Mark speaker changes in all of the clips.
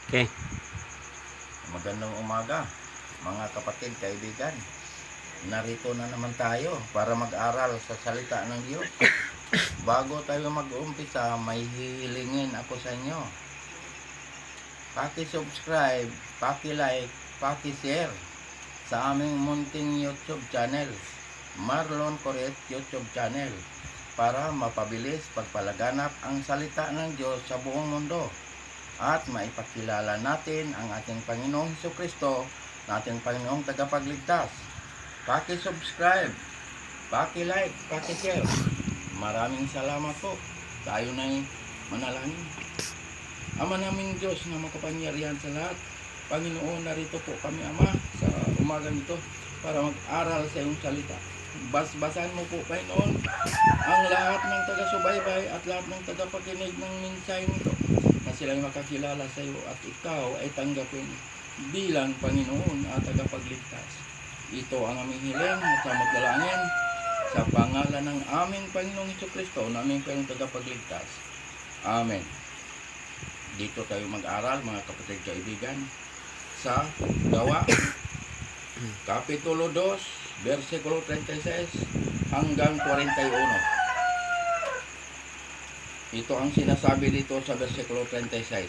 Speaker 1: Okay.
Speaker 2: Magandang umaga, mga kapatid, kaibigan. Narito na naman tayo para mag-aral sa salita ng Diyos. Bago tayo mag-umpisa, may hihilingin ako sa inyo. Paki-subscribe, paki-like, paki-share sa aming munting YouTube channel, Marlon Coret YouTube channel, para mapabilis pagpalaganap ang salita ng Diyos sa buong mundo at maipakilala natin ang ating Panginoong Hesukristo na ating Panginoong tagapagligtas. Paki-subscribe, paki-like, paki-share. Maraming salamat po. Tayo na'y manalangin. Ama naming Diyos na makapangyarihan sa lahat, Panginoon, narito po kami, Ama, sa umagang ito para mag-aral sa iyong salita. Basbasan mo po, Panginoon, ang lahat ng taga-subaybay at lahat ng tagapakinig ng mensahe nito, na sila'y makakilala sa iyo at ikaw ay tanggapin bilang Panginoon at tagapagligtas. Ito ang aming hiling at samot dalangin sa pangalan ng aming Panginoong Hesukristo na aming Panginoong tagapagligtas. Amen. Dito tayo mag-aral, mga kapatid kaibigan, sa Gawa, Kapitulo 2, versikulo 36 hanggang 41. Ito ang sinasabi dito sa versikulo 36.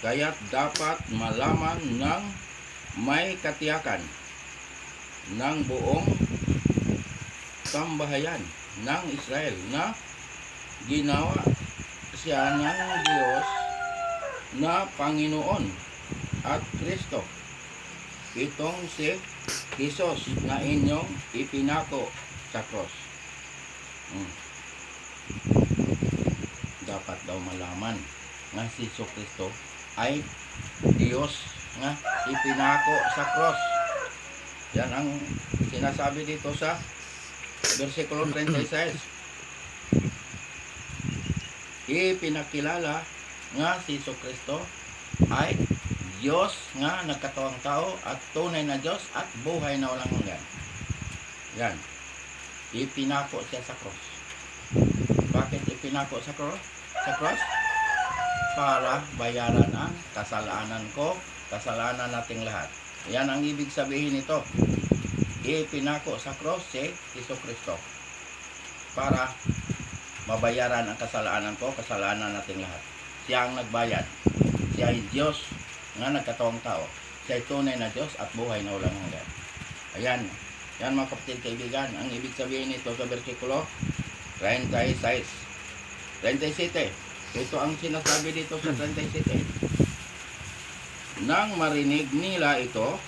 Speaker 2: Kaya't dapat malaman ng may katiyakan ng buong sambahayan ng Israel na ginawa siya ng Diyos na Panginoon at Kristo, itong si Jesus na inyong ipinako sa cross. Dapat daw malaman nga si Jesucristo ay Diyos nga ipinako sa cross. Yan ang sinasabi dito sa versikulo 36. Ipinakilala nga si Jesucristo ay Diyos nga nagkatawang tao at tunay na Diyos at buhay na walang hanggan. Yan. Ipinako siya sa cross. Bakit ipinako sa cross? Sa cross? Para bayaran ang kasalanan ko, kasalanan nating lahat. Yan ang ibig sabihin nito. Ipinako sa cross si Jesucristo para mabayaran ang kasalanan ko, kasalanan nating lahat. Siya ang nagbayad. Siya ay Diyos nga nagkatawang tao. Siya ay tunay na Diyos at buhay na walang hanggan. Ayan. Yan mga kapatid kaibigan. Ang ibig sabihin nito sa versikulo 36. 37. Ito ang sinasabi dito sa 37. Nang marinig nila ito,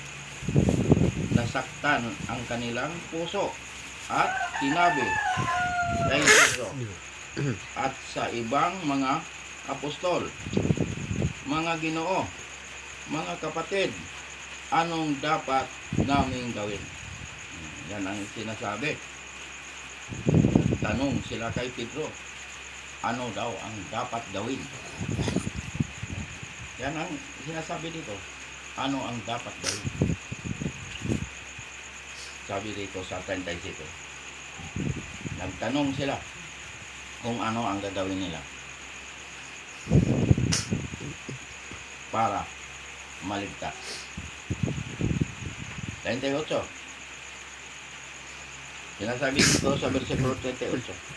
Speaker 2: nasaktan ang kanilang puso at sinabi kay Pedro at sa ibang mga apostol, mga Ginoo, mga kapatid, anong dapat naming gawin? Yan ang sinasabi. Tanong sila kay Pedro, ano daw ang dapat gawin? Yan ang sinasabi dito. Ano ang dapat gawin? Sabi dito sa 37. Nagtanong sila kung ano ang gagawin nila para maligtas. 38. Sinasabi dito sa versikulo 38.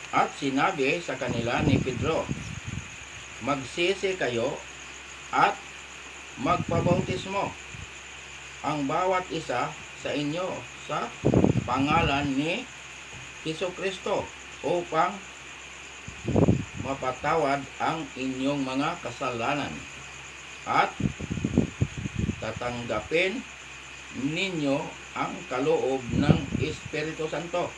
Speaker 2: At sinabi sa kanila ni Pedro, magsisi kayo at magpabautismo ang bawat isa sa inyo sa pangalan ni Hesukristo upang mapatawad ang inyong mga kasalanan at tatanggapin ninyo ang kaloob ng Espiritu Santo.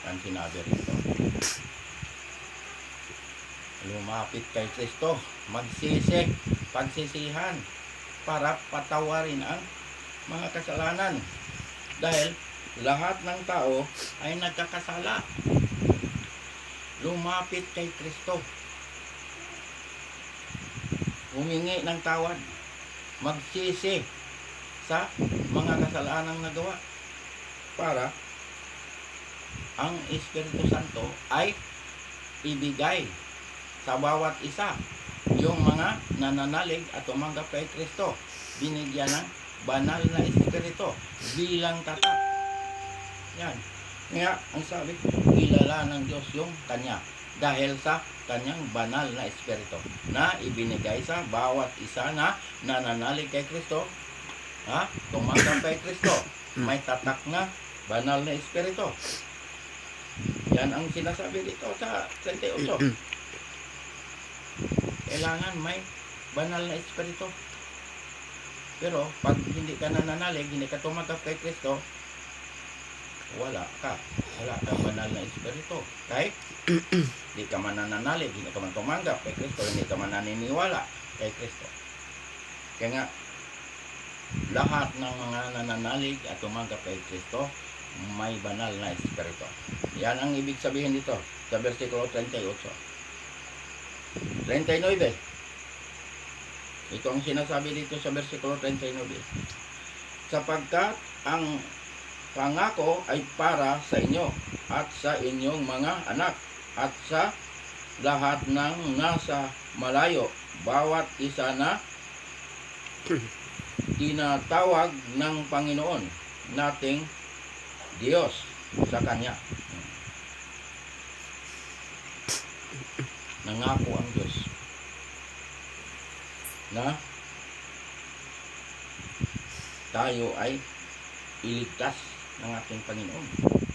Speaker 2: Ang sinabi rito. Lumapit kay Kristo, magsisi, pagsisihan para patawarin ang mga kasalanan. Dahil lahat ng tao ay nagkakasala. Lumapit kay Kristo, humingi ng tawad, magsisi sa mga kasalanang nagawa para ang Espiritu Santo ay ibigay sa bawat isa. Yung mga nananalig at tumanggap kay Kristo, binigyan ng banal na espiritu bilang tatak. Yan. Kaya ang sabi, kilala ng Diyos yung Kanya dahil sa Kanyang banal na espiritu na ibinigay sa bawat isa na nananalig kay Kristo, tumanggap kay Kristo. May tatak na banal na espiritu. Yan ang sinasabi dito sa 38. Kailangan may banal na espiritu. Pero pag hindi ka nananalig, hindi ka tumanggap kay Kristo, wala kang banal na espiritu. Kahit hindi ka man nananalig, hindi ka man tumanggap kay Kristo, hindi ka man naniniwala kay Kristo. Kaya nga, lahat ng mga nananalig at tumanggap kay Kristo, may banal na espiritu. Yan ang ibig sabihin dito sa versikulo 38. 39. Ito ang sinasabi dito sa versikulo 39. Sapagkat ang pangako ay para sa inyo at sa inyong mga anak at sa lahat ng nasa malayo, bawat isa na tinatawag ng Panginoon nating Diyos sa Kanya. Nangako ang Diyos na tayo ay iligtas ng ating Panginoon.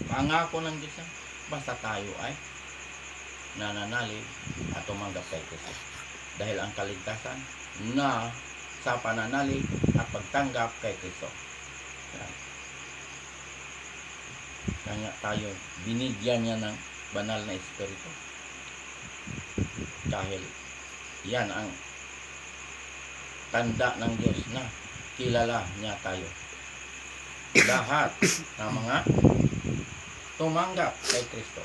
Speaker 2: Pangako ng Diyos yan, basta tayo ay nananalig at tumanggap kay Kristo. Dahil ang kaligtasan na sa pananalig at pagtanggap kay Kristo. Kaya tayo binigyan niya ng banal na espiritu. Dahil yan ang tanda ng Diyos na kilala niya tayo. Lahat ng mga tumanggap kay Kristo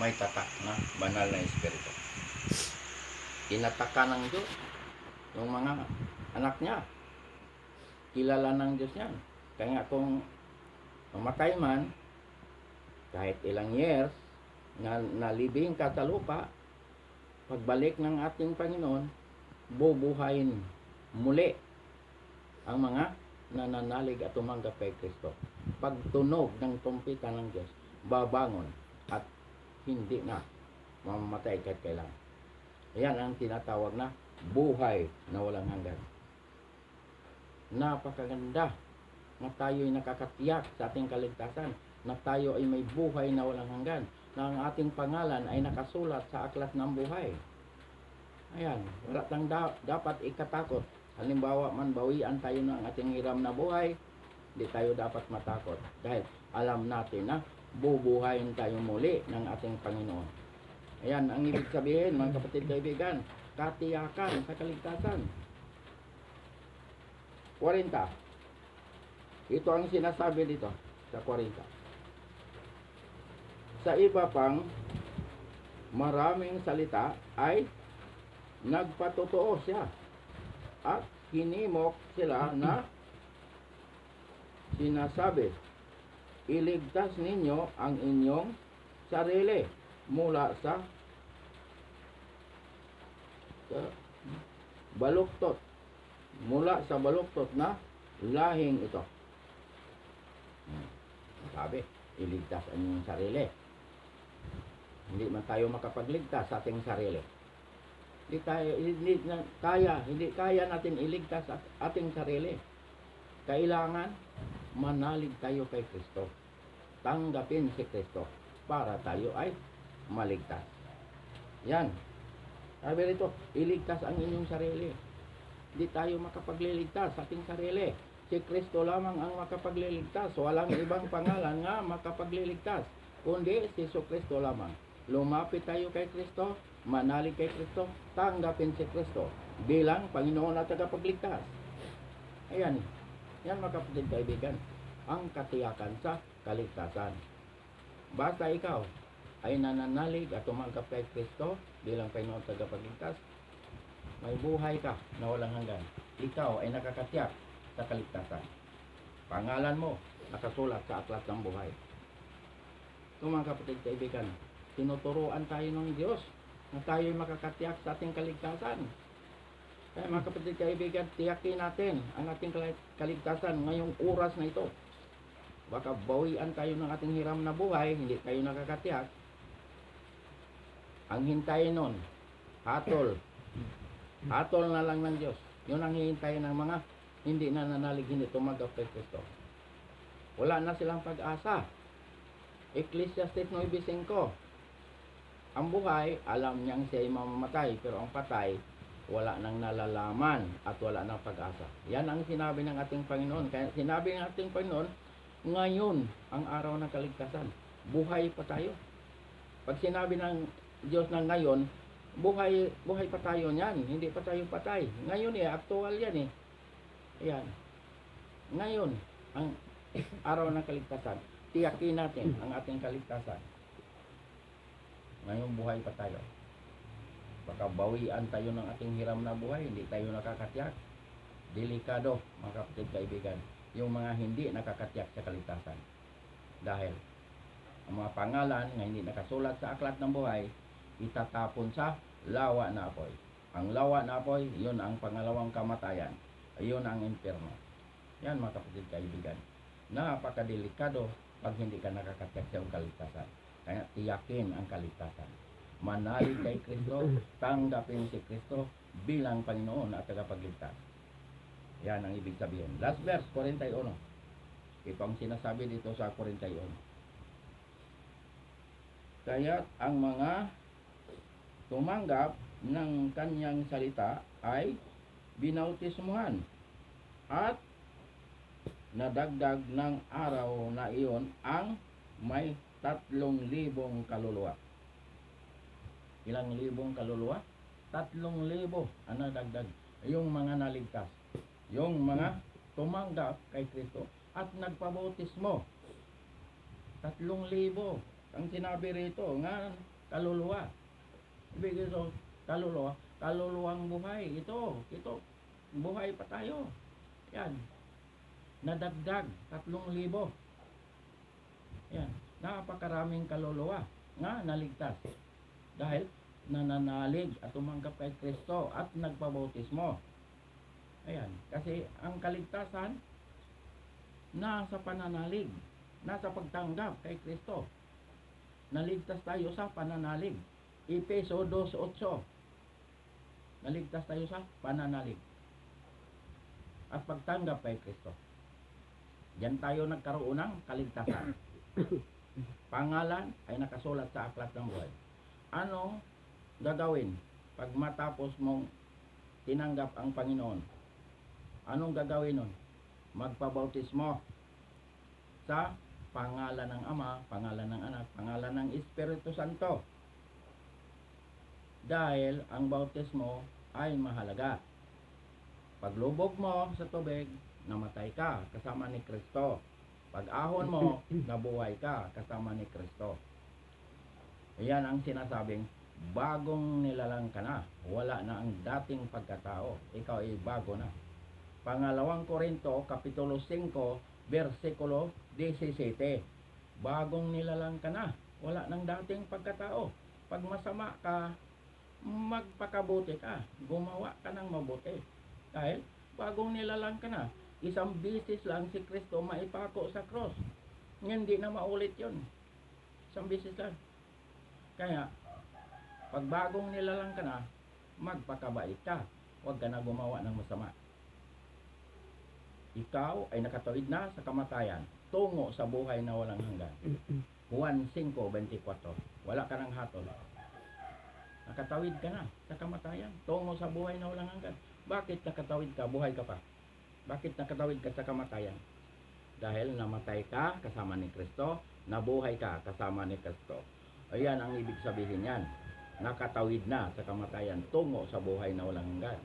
Speaker 2: may tatak na banal na espiritu. Tinataka ng Diyos yung mga anak niya. Kilala ng Diyos yan. Kaya kung mamatay man, kahit ilang years, nalibing ka sa lupa, pagbalik ng ating Panginoon, bubuhayin muli ang mga nananalig at tumanggap kay Kristo. Pagtunog ng tumpita ng Diyos, babangon at hindi na mamamatay kahit kailan. Ayan ang tinatawag na buhay na walang hanggan. Napakaganda na tayo ay nakakatiyak sa ating kaligtasan, na tayo ay may buhay na walang hanggan, na ang ating pangalan ay nakasulat sa aklat ng buhay. Ayan, wala tang dapat ikatakot. Halimbawa man bawian tayo ng ating hiram na buhay, hindi tayo dapat matakot. Dahil alam natin na bubuhayin tayo muli ng ating Panginoon. Ayan, ang ibig sabihin, mga kapatid kaibigan, katiyakan sa kaligtasan. 40. Ito ang sinasabi dito sa 40. Sa iba pang maraming salita ay nagpatotoo siya at hinimok sila na sinasabi, iligtas ninyo ang inyong sarili mula sa baluktot, mula sa baluktot na lahing ito. Sabi, iligtas ang inyong sarili. Hindi man tayo makapagligtas sa ating sarili. Hindi kaya natin iligtas sa ating sarili. Kailangan manalig tayo kay Kristo. Tanggapin si Kristo para tayo ay maligtas. Yan. Sabi rito, iligtas ang inyong sarili. Hindi tayo makapagliligtas sa ating sarili. Si Kristo lamang ang makapagliligtas. Walang ibang pangalan nga makapagliligtas, kundi si Kristo lamang. Lumapit tayo kay Kristo, manalig kay Kristo, tanggapin si Kristo bilang Panginoon at tagapagligtas. Ayan. Yan mga kapatid kaibigan, ang katiyakan sa kaligtasan. Basta ikaw ay nananalig at tumanggap kay Kristo bilang Panginoon at tagapagligtas, may buhay ka na walang hanggan. Ikaw ay nakakatiyak sa kaligtasan. Pangalan mo nakasulat sa aklat ng buhay. Ito mga kapatid kaibigan, tinuturuan tayo ng Diyos na tayo'y makakatiyak sa ating kaligtasan. Kaya mga kapatid kaibigan, tiyakin natin ang ating kaligtasan ngayong oras na ito. Baka bawian tayo ng ating hiram na buhay, hindi tayo nakakatiyak. Ang hintayin nun, hatol. Hatol na lang ng Diyos. Yun ang hihintayin ng mga hindi nananalig, hindi tumanggap kay Kristo. Wala na silang pag-asa. Ecclesiastes 9:5. Ang buhay, alam niyang siya ay mamamatay, pero ang patay, wala nang nalalaman at wala nang pag-asa. Yan ang sinabi ng ating Panginoon. Kaya sinabi ng ating Panginoon, ngayon ang araw ng kaligtasan. Buhay pa tayo. Pag sinabi ng Diyos na ngayon, buhay pa tayo niyan. Hindi pa tayo patay. Ngayon aktual yan Ayan. Ngayon, ang araw ng kaligtasan. Tiyakin natin ang ating kaligtasan. Ngayon buhay pa tayo. Baka bawian tayo ng ating hiram na buhay, hindi tayo nakakatiyak. Delikado, mga kapatid kaibigan, yung mga hindi nakakatiyak sa kaligtasan. Dahil ang mga pangalan na hindi nakasulat sa aklat ng buhay, itatapon sa lawa na apoy. Ang lawa na apoy, yun ang pangalawang kamatayan. Yun ang impyerno. Yan mga kapatid kaibigan. Napakadelikado pag hindi ka nakakatiyak sa kaligtasan. Kaya tiyakin ang kaligtasan. Manalig kay Kristo, tanggapin si Kristo bilang Panginoon at tagapagligtas. Yan ang ibig sabihin. Last verse, 41. Ito ang sinasabi dito sa 41. Kaya't ang mga tumanggap ng kanyang salita ay binautismuhan at nadagdag ng araw na iyon ang may 3,000 kaluluwa. Ilang libong kaluluwa? 3,000 ang nadagdag. Yung mga naligtas. Yung mga tumanggap kay Kristo at nagpabautismo. 3,000 ang sinabi rito nga kaluluwa. Ibig ito, kaluluwang buhay. Ito, buhay pa tayo. Yan. Nadagdag, 3,000. Yan. Napakaraming kaluluwa nga naligtas. Dahil nananalig at tumanggap kay Kristo at nagpabautismo. Ayan. Kasi ang kaligtasan nasa pananalig, nasa pagtanggap kay Kristo. Naligtas tayo sa pananalig. Efeso 2:8. Naligtas tayo sa pananalig at pagtanggap kay Kristo. Diyan tayo nagkaroon ng kaligtasan. Pangalan ay nakasulat sa aklat ng buhay. Ano gagawin pag matapos mong tinanggap ang Panginoon? Anong gagawin nun? Magpabautismo sa pangalan ng Ama, pangalan ng Anak, pangalan ng Espiritu Santo. Dahil ang bautismo ay mahalaga. Paglubog mo sa tubig, namatay ka kasama ni Kristo. Pag ahon mo, nabuhay ka kasama ni Kristo. Ayan ang sinasabing bagong nilalang ka na. Wala na ang dating pagkatao. Ikaw ay bago na. Pangalawang Korinto, Kapitulo 5, versikulo 17. Bagong nilalang ka na. Wala nang dating pagkatao. Pag masama ka, magpakabuti ka. Gumawa ka ng mabuti. Dahil bagong nilalang ka na. Isang bisis lang si Kristo maipako sa cross. Hindi na maulit yun. Isang bisis lang. Kaya, pag bagong nilalang ka na, magpakabait ka. Huwag ka na gumawa ng masama. Ikaw ay nakatawid na sa kamatayan, tungo sa buhay na walang hanggan. Juan 5:24. Wala ka ng hatol. Nakatawid ka na sa kamatayan, tungo sa buhay na walang hanggan. Bakit nakatawid ka? Buhay ka pa. Bakit nakatawid ka sa kamatayan? Dahil namatay ka kasama ni Kristo, nabuhay ka kasama ni Kristo. Ayan ang ibig sabihin yan. Nakatawid na sa kamatayan, tungo sa buhay na walang hanggan.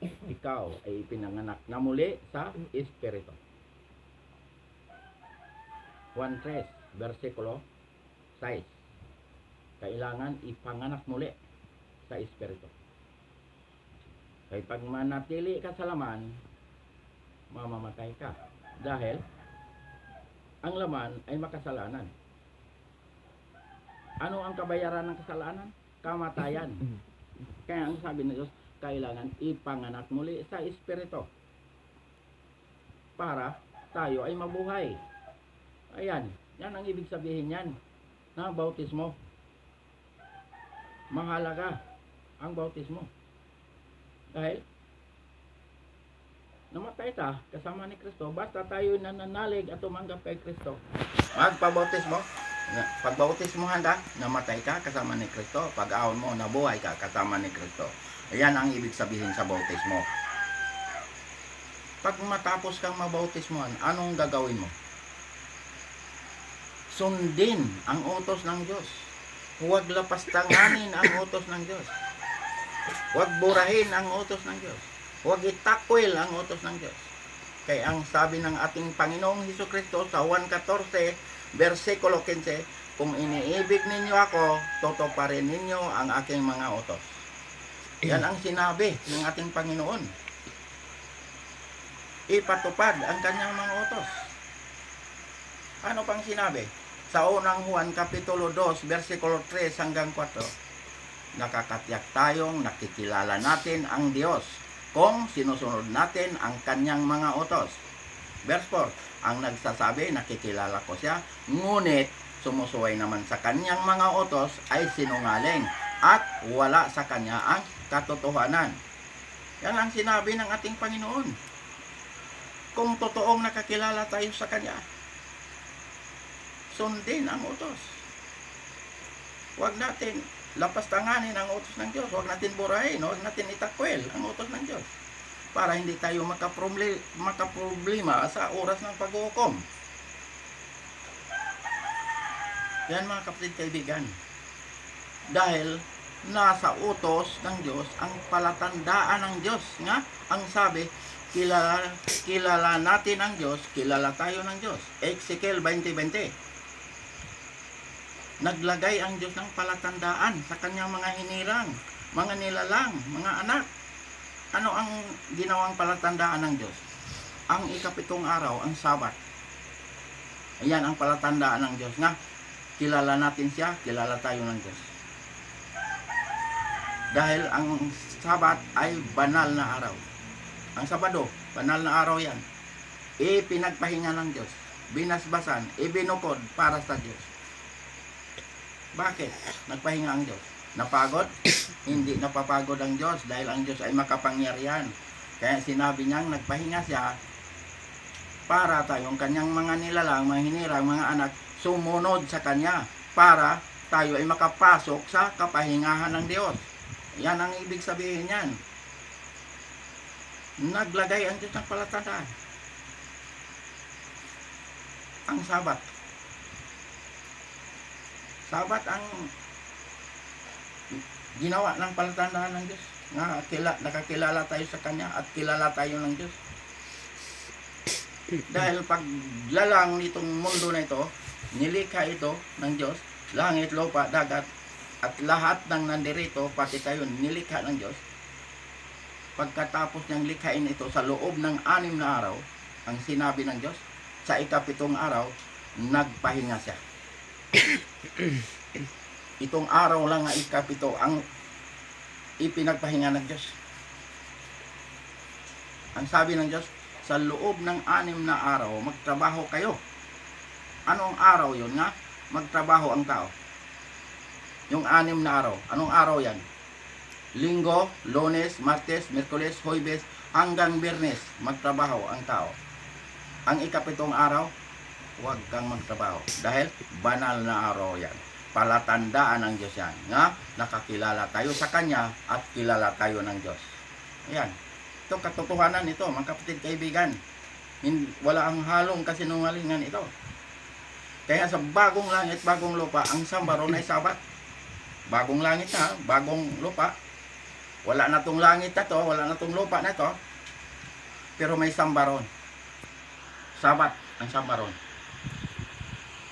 Speaker 2: Ikaw ay ipinanganak na muli sa Espiritu. Juan 3, versikulo 6. Kailangan ipanganak muli sa Espiritu. Kaya pag manatili ka sa laman, mamamatay ka. Dahil ang laman ay makasalanan. Ano ang kabayaran ng kasalanan? kamatayan. Kaya ang sabi ng Diyos, kailangan ipanganak muli sa Espiritu para tayo ay mabuhay. Ayan, yan ang ibig sabihin yan na bautismo. Mahalaga ang bautismo. Dahil namatay ta kasama ni Kristo, basta tayo nananalig at tumanggap kay Kristo. Magpabautismo. Pagbautismohan ka, namatay ka kasama ni Kristo. Pag-ahon mo, nabuhay ka kasama ni Kristo. Ayan ang ibig sabihin sa bautismo. Pag matapos kang mabautismohan, anong gagawin mo? Sundin ang utos ng Diyos. Huwag lapastanganin ang utos ng Diyos. Huwag burahin ang utos ng Diyos. Huwag itakwil ang utos ng Diyos. Kaya ang sabi ng ating Panginoong Hesukristo sa Juan 14, versikulo 15, kung iniibig ninyo ako, tutuparin ninyo ang aking mga utos. Yan ang sinabi ng ating Panginoon. Ipatupad ang kanyang mga utos. Ano pang sinabi? Sa unang Juan Kapitulo 2, versikulo 3 hanggang 4, nakakatiyak tayong nakikilala natin ang Diyos kung sinusunod natin ang kanyang mga utos. Verse 4, ang nagsasabi, nakikilala ko siya, ngunit sumusuway naman sa kanyang mga utos ay sinungaling at wala sa kanya ang katotohanan. Yan ang sinabi ng ating Panginoon. Kung totoong nakakilala tayo sa kanya, sundin ang utos. Huwag natin lapastanganin ang utos ng Diyos. Huwag natin burahin, huwag natin itakwil ang utos ng Diyos. Para hindi tayo makaproblema sa oras ng paghukom. Yan mga kapatid kaibigan. Dahil nasa utos ng Diyos ang palatandaan ng Diyos. Nga, ang sabi, kilala natin ang Diyos, kilala tayo ng Diyos. Ezekiel 20:20. Naglagay ang Diyos ng palatandaan sa kanyang mga hinirang, mga nilalang, mga anak. Ano ang ginawang palatandaan ng Diyos? Ang ikapitong araw, ang Sabat. Ayan ang palatandaan ng Diyos. Nga, kilala natin siya, kilala tayo ng Diyos. Dahil ang Sabat ay banal na araw. Ang Sabado, banal na araw yan. Ipinagpahinga ng Diyos. Binasbasan, ibinukod para sa Diyos. Bakit? Nagpahinga ang Diyos. Napagod? Hindi napapagod ang Diyos dahil ang Diyos ay makapangyarihan. Kaya sinabi niyang nagpahinga siya para tayong kanyang mga nilalang, mga hinirang, mga anak sumunod sa kanya para tayo ay makapasok sa kapahingahan ng Diyos. Yan ang ibig sabihin niyan. Naglagay ang Diyos ng palatandaan. Ang Sabat. Sabat ang ginawa ng palatandaan ng Diyos. Nakakilala tayo sa Kanya at kilala tayo ng Diyos. Dahil paglalang nitong mundo na ito, nilikha ito ng Diyos, langit, lupa, dagat, at lahat ng nandirito, pati tayo, nilikha ng Diyos. Pagkatapos niyang likhain ito sa loob ng 6 na araw, ang sinabi ng Diyos, sa ikapitong araw, nagpahinga siya. Itong araw lang na ikapito ang ipinagpahinga ng Diyos. Ang sabi ng Diyos, sa loob ng 6 na araw, magtrabaho kayo. Anong araw yun nga? Magtrabaho ang tao. Yung 6 na araw. Anong araw yan? Linggo, Lunes, Martes, Miyerkules, Huwebes, hanggang Biyernes, magtrabaho ang tao. Ang ikapitong araw, huwag kang magtrabaho. Dahil banal na araw yan. Palatandaan ng Diyos yan. Nga, nakakilala tayo sa Kanya at kilala tayo ng Diyos. Ayan. Ito katotohanan ito, mga kapatid kaibigan. Wala ang halong kasinungalingan ito. Kaya sa bagong langit, bagong lupa, ang sambaron ay Sabat. Bagong langit na, bagong lupa. Wala na tong langit na to, wala na tong lupa na to. Pero may sambaron. Sabat ang sambaron.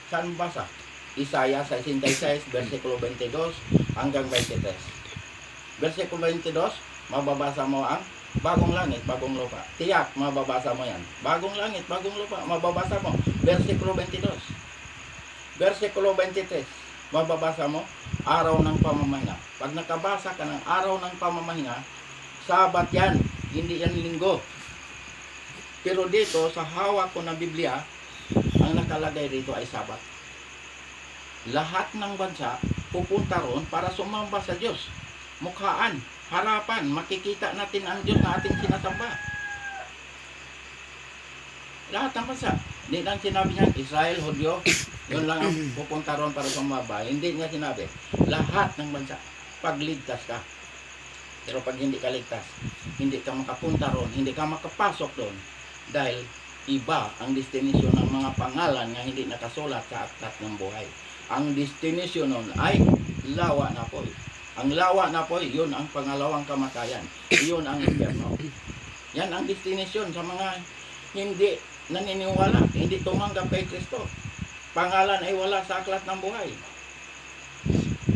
Speaker 2: Saan basa? Isaiah 66, versikulo 22 hanggang 23. Versikulo 22, mababasa mo ang bagong langit, bagong lupa. Tiyak, mababasa mo yan. Bagong langit, bagong lupa, mababasa mo. Versikulo 22. Versikulo 23. Mababasa mo, araw ng pamamahinga. Pag nakabasa ka ng araw ng pamamahinga, Sabat yan, hindi yan linggo. Pero dito, sa hawak ko na Biblia, ang nakalagay dito ay Sabat. Lahat ng bansa pupunta ron para sumamba sa Diyos. Mukhaan, harapan, makikita natin ang Diyos na ating sinasamba. Lahat ng bansa. Hindi lang sinabi niya, Israel, Hudyo, yun lang ang pupunta ron para sumamba. Hindi niya sinabi. Lahat ng bansa, pagligtas ka. Pero pag hindi ka ligtas, hindi ka makapunta ron, hindi ka makapasok doon. Dahil iba ang destination ng mga pangalan na hindi nakasulat sa aklat ng buhay. Ang destination nun ay lawa na po. Ang lawa na po, yun ang pangalawang kamatayan. Yun ang impyerno. Yan ang destination sa mga hindi naniniwala, hindi tumanggap kay Kristo. Pangalan ay wala sa aklat ng buhay.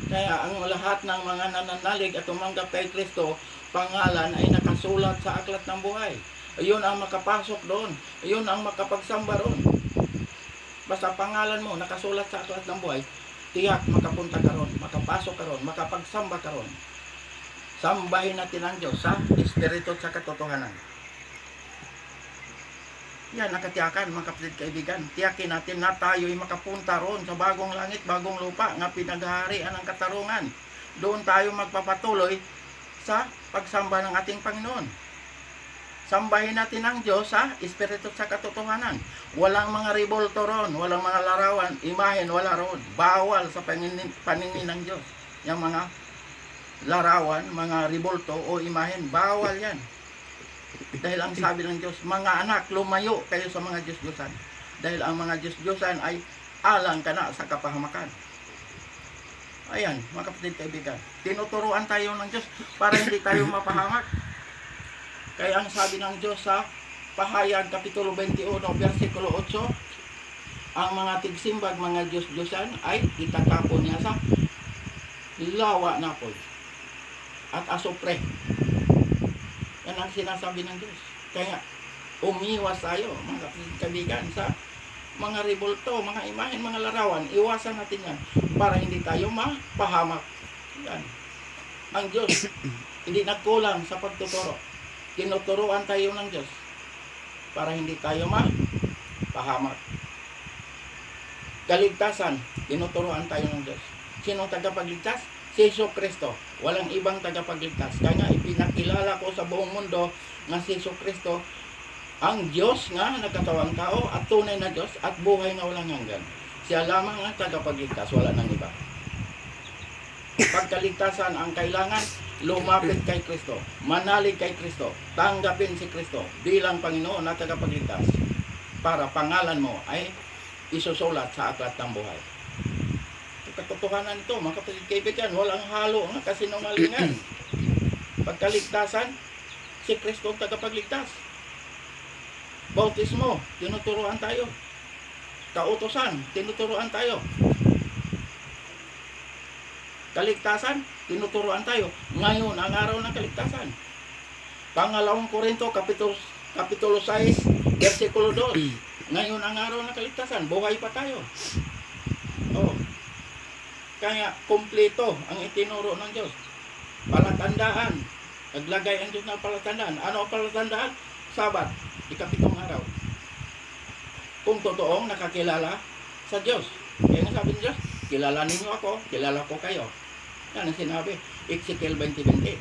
Speaker 2: Kaya ang lahat ng mga nananalig at tumanggap kay Kristo, pangalan ay nakasulat sa aklat ng buhay. Ayun ang makapasok doon. Ayun ang makapagsamba doon. Basta pangalan mo nakasulat sa aklat ng buhay, tiyak makapunta ka ron, makapasok ka ron, makapagsamba ka ron. Sambahin natin ang Diyos sa Espiritu at sa katotohanan. Yan, nakatiyakan mga kapatid kaibigan. Tiyakin natin na tayo'y makapunta ron sa bagong langit, bagong lupa, nga pinaghaharian ng katarungan. Doon tayo magpapatuloy sa pagsamba ng ating Panginoon. Sambahin natin ang Diyos sa Espiritu sa katotohanan. Walang mga ribolto ron, walang mga larawan, imahen, wala ron. Bawal sa paningin ng Diyos. Yung mga larawan, mga ribolto o imahen, bawal yan. Dahil ang sabi ng Diyos, mga anak, lumayo kayo sa mga Diyos-Diyosan. Dahil ang mga Diyos-Diyosan ay alang ka na sa kapahamakan. Ayan, mga kapatid kaibigan, tinuturuan tayo ng Diyos para hindi tayo mapahamak. Kaya ang sabi ng Diyos sa Pahayag, Kapitulo 21, versikulo 8, ang mga tigsimbag, mga Diyos-Diyosan ay itatapon niya sa lawa na po at asupre. Yan ang sinasabi ng Diyos. Kaya umiwas tayo, mga kaibigan, sa mga ribolto, mga imahen, mga larawan. Iwasan natin yan para hindi tayo mapahamak. Yan. Ang Diyos hindi nagkulang sa pagtuturo. Tinuturuan tayo ng Diyos para hindi tayo mapahamak. Kaligtasan, tinuturuan tayo ng Diyos. Sino tagapagligtas? Si Jesucristo. Walang ibang tagapagligtas. Kaya ipinakilala ko sa buong mundo na si Jesucristo ang Diyos nga nagkatawang tao at tunay na Diyos at buhay na walang hanggan. Siya lamang ang tagapagligtas, wala nang iba. Pagkaligtasan ang kailangan, lumapit kay Kristo, manalig kay Kristo, tanggapin si Kristo bilang Panginoon na tagapagligtas para pangalan mo ay isusulat sa aklat ng buhay. Katotohanan ito, mga kapatid kaibigan, walang halo ng kasinungalingan. Pagkaligtasan, si Kristo ang tagapagligtas. Bautismo, tinuturuan tayo. Kautosan, tinuturuan tayo. Kaligtasan, tinuturuan tayo. Ngayon, ang araw ng kaligtasan. Pangalawang Korinto, Kapitulo 6, versikulo 2. Ngayon, ang araw ng kaligtasan. Buhay pa tayo. Oh. Kaya kumpleto ang itinuro ng Diyos. Palatandaan. Naglagay ang Diyos ng palatandaan. Ano ang palatandaan? Sabat, ikapitong araw. Kung totoong nakakilala sa Diyos. Kaya nga sabi ng Diyos, kilala ninyo ako, kilala ko kayo. Yan ang sinabi. Ezekiel 20:20.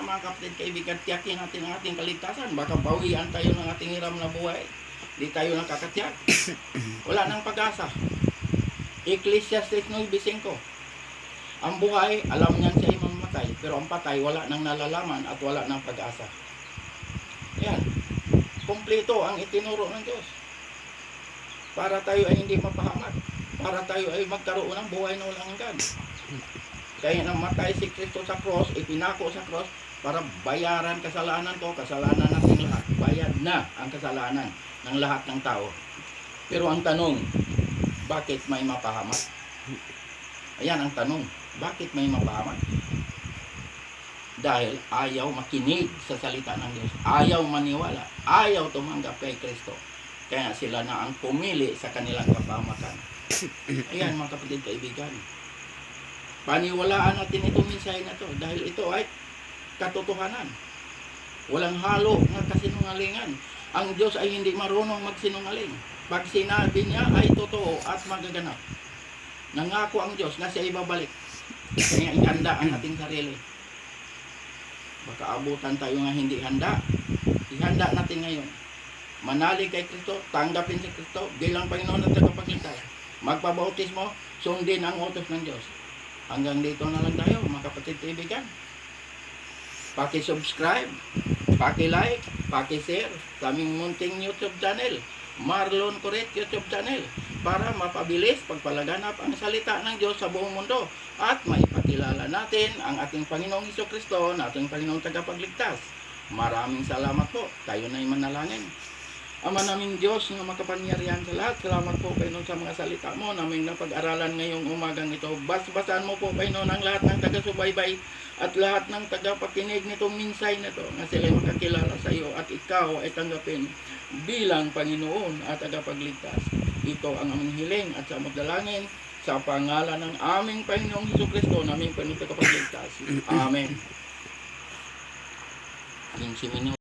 Speaker 2: Mga kapatid kaibigan, tiyakin natin ang ating kaligtasan. Baka bawian tayo ng ating hiram na buhay. Di tayo nakakatiyak. Wala nang pag-asa. Ecclesiastes 9:5. Ang buhay, alam niyan siya ay mamatay, pero ang patay, wala nang nalalaman at wala nang pag-asa. Yan. Kompleto ang itinuro ng Diyos. Para tayo ay hindi mapahamak. Para tayo ay magkaroon ng buhay na walang hanggan. Kaya namatay si Kristo sa cross, ipinako sa cross, para bayaran kasalanan ko, kasalanan nating lahat. Bayad na ang kasalanan ng lahat ng tao. Pero ang tanong, bakit may mapahamak? Ayan ang tanong. Bakit may mapahamak? Dahil ayaw makinig sa salita ng Diyos. Ayaw maniwala. Ayaw tumanggap kay Kristo. Kaya sila na ang pumili sa kanilang kapahamakan. Ayan mga kapatid, kaibigan. Paniwalaan natin itong mensahe na to dahil ito ay katotohanan. Walang halo ng kasinungalingan. Ang Diyos ay hindi marunong magsinungaling. Pag sinabi niya ay totoo at magaganap. Nangako ang Diyos na siya ibabalik. Kaya ihanda ang ating sarili. Baka abutan tayo nga hindi handa. Ihanda natin ngayon. Manalig kay Kristo, tanggapin si Kristo bilang Panginoon at tagapagligtas. Magpabautismo, sundin ang utos ng Diyos. Hanggang dito na lang tayo, mga kapatid kaibigan. Paki-subscribe, paki-like, paki-share sa aming munting YouTube channel, Marlon Coret YouTube channel, para mapabilis pagpalaganap ang salita ng Diyos sa buong mundo at maipakilala natin ang ating Panginoong Hesukristo na ating Panginoong tagapagligtas. Maraming salamat po. Tayo na manalangin. Ama naming Diyos na makapangyarihan sa lahat, salamat po Panginoon sa mga salita mo naming napag-aralan ngayong umagang ito. Basbasan mo po Panginoon ang lahat ng taga-subaybay at lahat ng taga-pakinig nitong minsay na ito na sila makakilala sa iyo at ikaw ay tanggapin bilang Panginoon at tagapagligtas. Ito ang aming hiling at sa dalangin sa pangalan ng aming Panginoong Hesukristo, naming Panginoong tagapagligtas. Amen. 15 minutos.